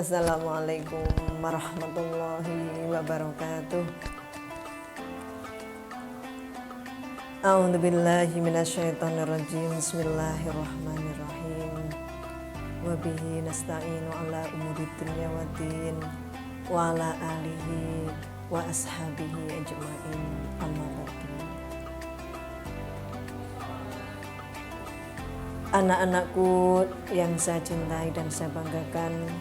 Assalamualaikum warahmatullahi wabarakatuh. A'udzubillahi minasyaitonirrajim. Bismillahirrahmanirrahim. Wa bihi nasta'inu ala umuri dunya waddin wa ala alihi wa ashabihi ajma'in. Amma ba'du. Anak-anakku yang saya cintai dan saya banggakan,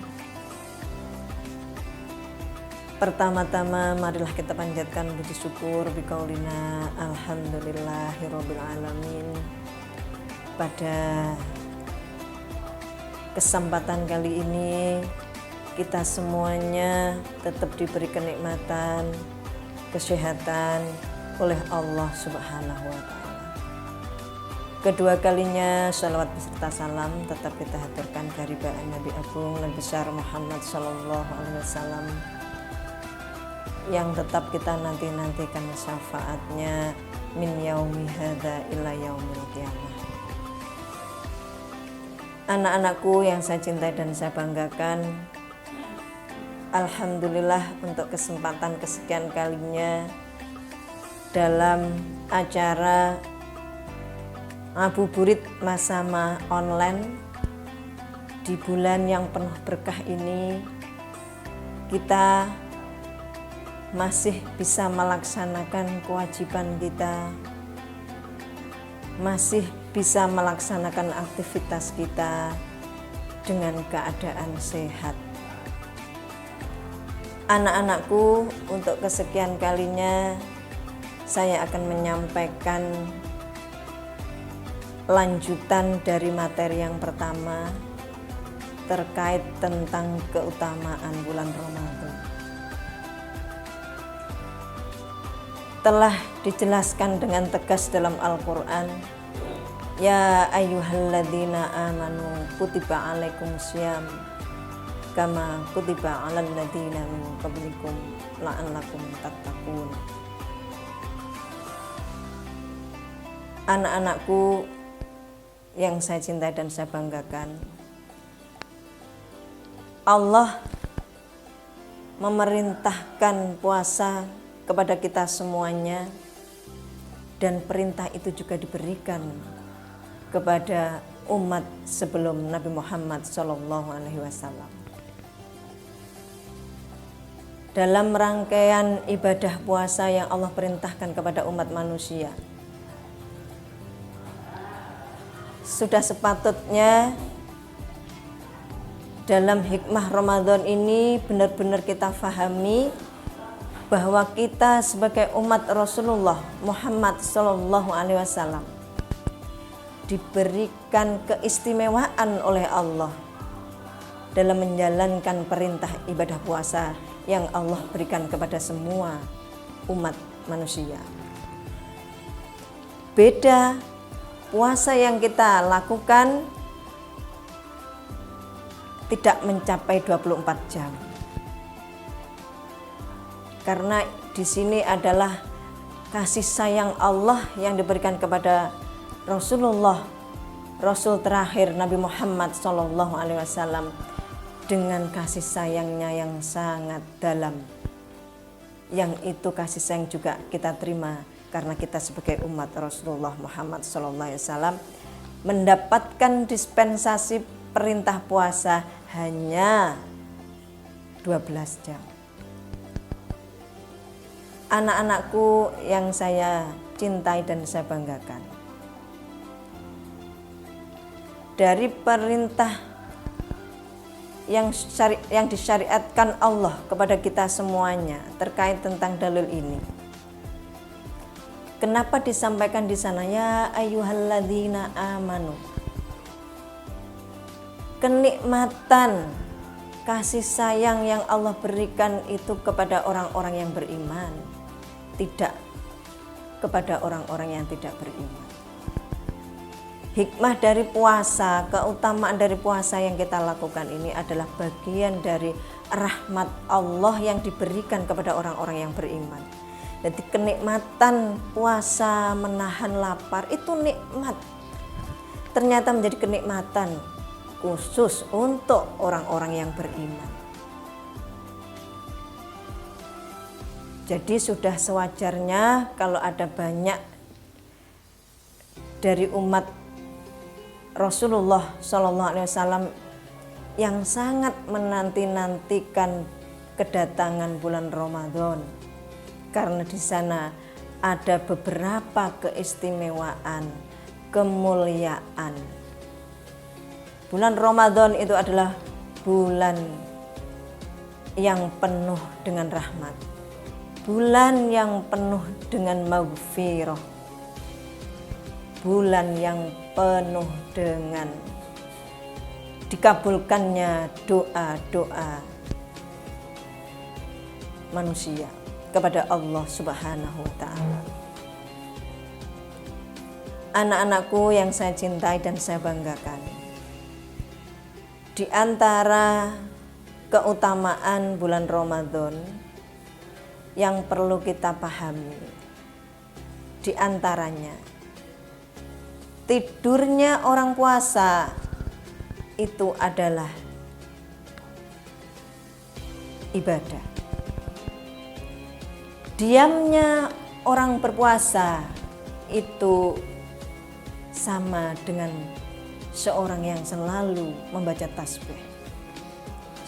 pertama-tama marilah kita panjatkan puji syukur biqaulina alhamdulillahirabbil alamin. Pada kesempatan kali ini kita semuanya tetap diberi kenikmatan, kesehatan oleh Allah Subhanahu wa taala. Kedua kalinya shalawat beserta salam tetap kita haturkan kehadiran Nabi Agung Nabi besar Muhammad sallallahu alaihi wasallam yang tetap kita nanti-nantikan syafaatnya min yaumi hadza ila yaumil qiyamah. Anak-anakku yang saya cintai dan saya banggakan, alhamdulillah untuk kesempatan kesekian kalinya dalam acara ngabuburit Masama online di bulan yang penuh berkah ini, kita masih bisa melaksanakan kewajiban kita, masih bisa melaksanakan aktivitas kita dengan keadaan sehat. Anak-anakku, untuk kesekian kalinya saya akan menyampaikan lanjutan dari materi yang pertama terkait tentang keutamaan bulan Ramadan. Telah dijelaskan dengan tegas dalam Al-Quran, ya ayyuhalladzina amanu kutiba alaikumusiyam kama kutiba alal ladzina min qablikum la'allakum tattaqun. Anak-anakku yang saya cintai dan saya banggakan, Allah memerintahkan puasa kepada kita semuanya, dan perintah itu juga diberikan kepada umat sebelum Nabi Muhammad SAW. Dalam rangkaian ibadah puasa yang Allah perintahkan kepada umat manusia, sudah sepatutnya dalam hikmah Ramadan ini benar-benar kita fahami bahwa kita sebagai umat Rasulullah Muhammad SAW diberikan keistimewaan oleh Allah dalam menjalankan perintah ibadah puasa yang Allah berikan kepada semua umat manusia. Beda puasa yang kita lakukan tidak mencapai 24 jam. Karena di sini adalah kasih sayang Allah yang diberikan kepada Rasulullah, Rasul terakhir Nabi Muhammad SAW, dengan kasih sayangnya yang sangat dalam. Yang itu kasih sayang juga kita terima karena kita sebagai umat Rasulullah Muhammad SAW mendapatkan dispensasi perintah puasa hanya 12 jam. Anak-anakku yang saya cintai dan saya banggakan, dari perintah yang disyariatkan Allah kepada kita semuanya terkait tentang dalil ini, kenapa disampaikan di sana ya ayyuhalladzina amanu? Kenikmatan kasih sayang yang Allah berikan itu kepada orang-orang yang beriman, tidak kepada orang-orang yang tidak beriman. Hikmah dari puasa, keutamaan dari puasa yang kita lakukan ini adalah bagian dari rahmat Allah yang diberikan kepada orang-orang yang beriman. Jadi kenikmatan puasa menahan lapar itu nikmat, ternyata menjadi kenikmatan khusus untuk orang-orang yang beriman. Jadi sudah sewajarnya kalau ada banyak dari umat Rasulullah SAW yang sangat menanti-nantikan kedatangan bulan Ramadan, karena di sana ada beberapa keistimewaan, kemuliaan. Bulan Ramadan itu adalah bulan yang penuh dengan rahmat, bulan yang penuh dengan maghfirah, bulan yang penuh dengan dikabulkannya doa-doa manusia kepada Allah Subhanahu wa Ta'ala. Anak-anakku yang saya cintai dan saya banggakan, di antara keutamaan bulan Ramadan yang perlu kita pahami, di antaranya tidurnya orang puasa itu adalah ibadah. Diamnya orang berpuasa itu sama dengan seorang yang selalu membaca tasbih.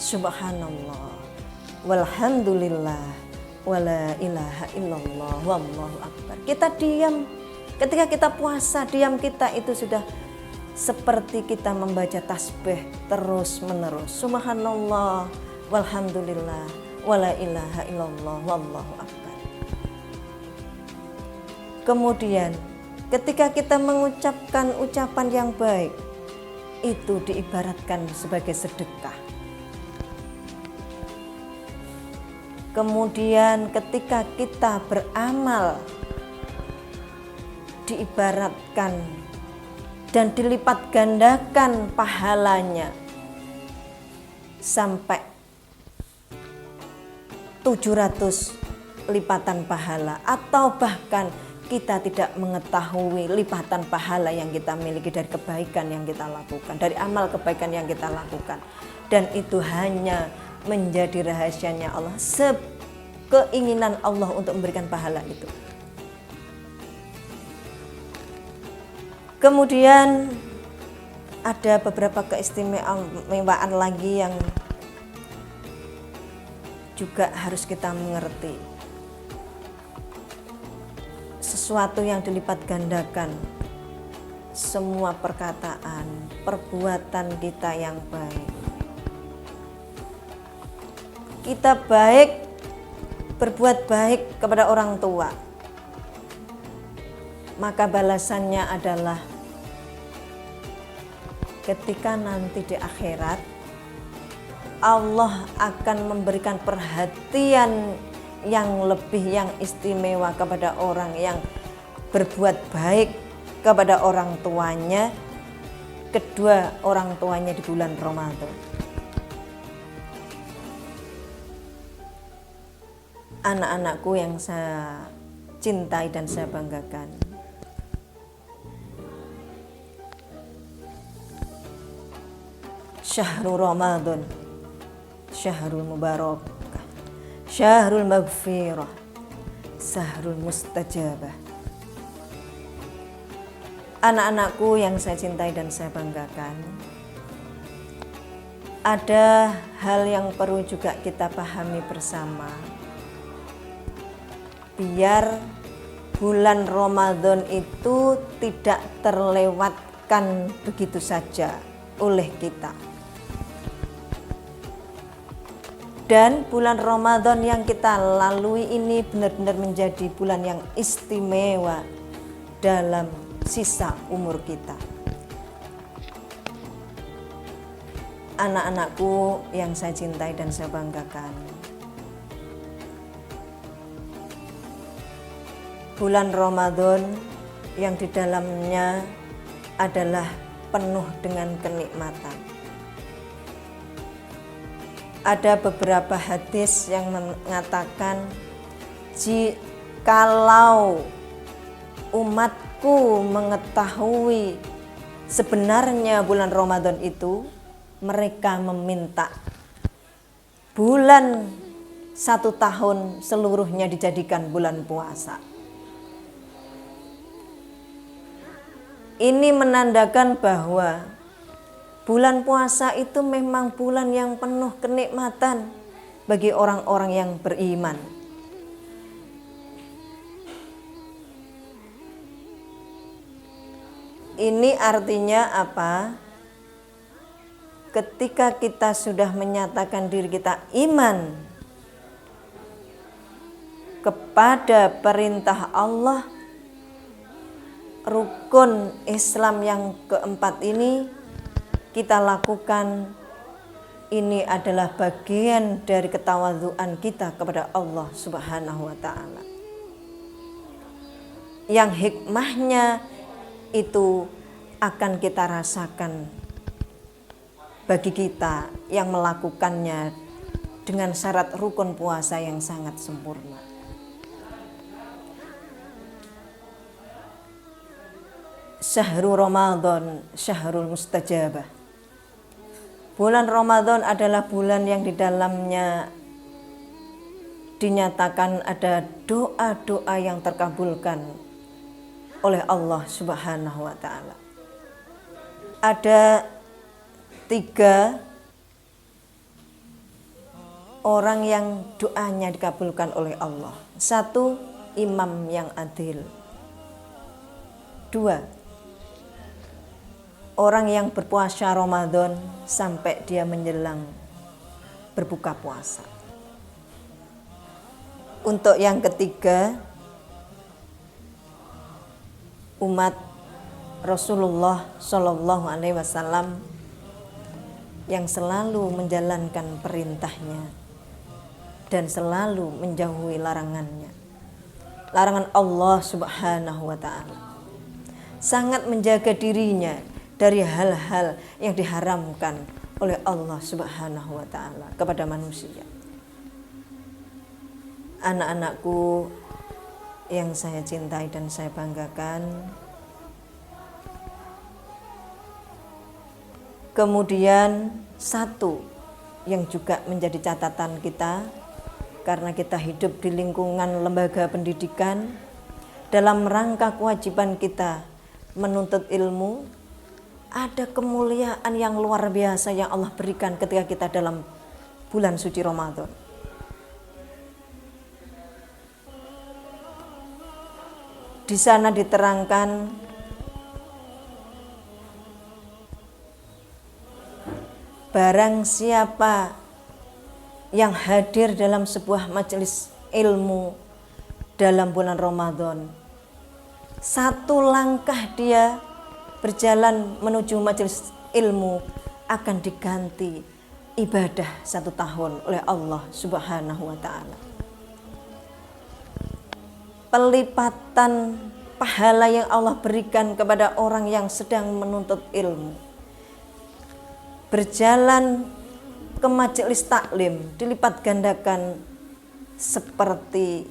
Subhanallah, walhamdulillah, wala ilaha illallah, wallahu akbar. Kita diam, ketika kita puasa, diam kita itu sudah seperti kita membaca tasbih terus menerus. Subhanallah, walhamdulillah, wala ilaha illallah, wallahu akbar. Kemudian ketika kita mengucapkan ucapan yang baik, itu diibaratkan sebagai sedekah. Kemudian ketika kita beramal, diibaratkan dan dilipat gandakan pahalanya sampai 700 lipatan pahala, atau bahkan kita tidak mengetahui lipatan pahala yang kita miliki dari kebaikan yang kita lakukan, dari amal kebaikan yang kita lakukan. Dan itu hanya menjadi rahasianya Allah, keinginan Allah untuk memberikan pahala itu. Kemudian ada beberapa keistimewaan lagi yang juga harus kita mengerti. Sesuatu yang dilipat gandakan semua perkataan, perbuatan kita yang baik. Kita baik, berbuat baik kepada orang tua, maka balasannya adalah ketika nanti di akhirat Allah akan memberikan perhatian yang lebih, yang istimewa kepada orang yang berbuat baik kepada orang tuanya, kedua orang tuanya di bulan Ramadan. Anak-anakku yang saya cintai dan saya banggakan, Syahrul Ramadan, Syahrul Mubarak, Syahrul Maghfirah, Syahrul Mustajabah. Anak-anakku yang saya cintai dan saya banggakan, ada hal yang perlu juga kita pahami bersama, biar bulan Ramadan itu tidak terlewatkan begitu saja oleh kita. Dan bulan Ramadan yang kita lalui ini benar-benar menjadi bulan yang istimewa dalam sisa umur kita. Anak-anakku yang saya cintai dan saya banggakan, bulan Ramadan yang di dalamnya adalah penuh dengan kenikmatan. Ada beberapa hadis yang mengatakan, jikalau umatku mengetahui sebenarnya bulan Ramadan itu, mereka meminta bulan 1 tahun seluruhnya dijadikan bulan puasa. Ini menandakan bahwa bulan puasa itu memang bulan yang penuh kenikmatan bagi orang-orang yang beriman. Ini artinya apa? Ketika kita sudah menyatakan diri kita iman kepada perintah Allah, rukun Islam yang keempat ini kita lakukan, ini adalah bagian dari ketawadhuan kita kepada Allah Subhanahu wa ta'ala. Yang hikmahnya itu akan kita rasakan bagi kita yang melakukannya dengan syarat rukun puasa yang sangat sempurna. Syahrul Ramadan, syahrul mustajabah. Bulan Ramadan adalah bulan yang di dalamnya dinyatakan ada doa-doa yang terkabulkan oleh Allah Subhanahu wa ta'ala. Ada 3 orang yang doanya dikabulkan oleh Allah. 1, imam yang adil. 2, orang yang berpuasa Ramadan sampai dia menjelang berbuka puasa. Untuk yang ketiga, umat Rasulullah Shallallahu Alaihi Wasallam yang selalu menjalankan perintahnya dan selalu menjauhi larangannya, larangan Allah Subhanahu wa ta'ala. Sangat menjaga dirinya dari hal-hal yang diharamkan oleh Allah Subhanahu wa ta'ala kepada manusia. Anak-anakku yang saya cintai dan saya banggakan, kemudian 1 yang juga menjadi catatan kita, karena kita hidup di lingkungan lembaga pendidikan, dalam rangka kewajiban kita menuntut ilmu, ada kemuliaan yang luar biasa yang Allah berikan ketika kita dalam bulan suci Ramadan. Di sana diterangkan barang siapa yang hadir dalam sebuah majelis ilmu dalam bulan Ramadan, 1 langkah dia berjalan menuju majelis ilmu akan diganti ibadah 1 tahun oleh Allah Subhanahu wa ta'ala. Pelipatan pahala yang Allah berikan kepada orang yang sedang menuntut ilmu, berjalan ke majelis taklim, dilipat gandakan seperti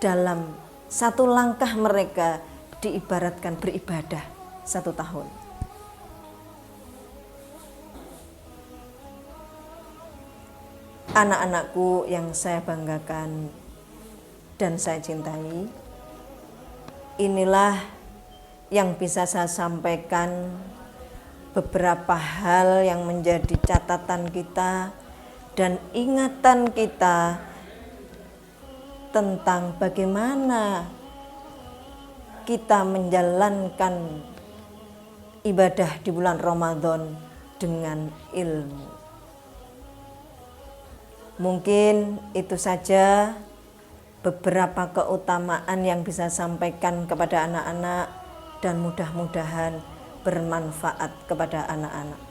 dalam 1 langkah mereka diibaratkan beribadah 1 tahun. Anak-anakku yang saya banggakan dan saya cintai, inilah yang bisa saya sampaikan, beberapa hal yang menjadi catatan kita dan ingatan kita tentang bagaimana kita menjalankan ibadah di bulan Ramadan dengan ilmu. Mungkin itu saja beberapa keutamaan yang bisa sampaikan kepada anak-anak dan mudah-mudahan bermanfaat kepada anak-anak.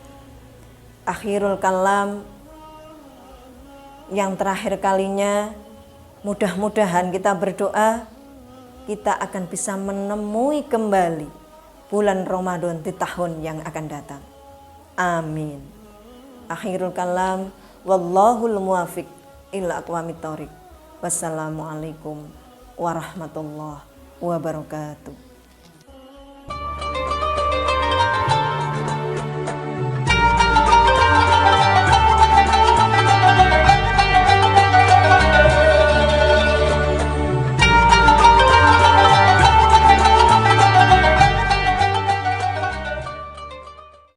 Akhirul kalam, yang terakhir kalinya, mudah-mudahan kita berdoa kita akan bisa menemui kembali bulan Ramadan di tahun yang akan datang. Amin. Akhirul kalam, wallahul muwafiq ila aqwamit thoriq. Wassalamualaikum warahmatullahi wabarakatuh.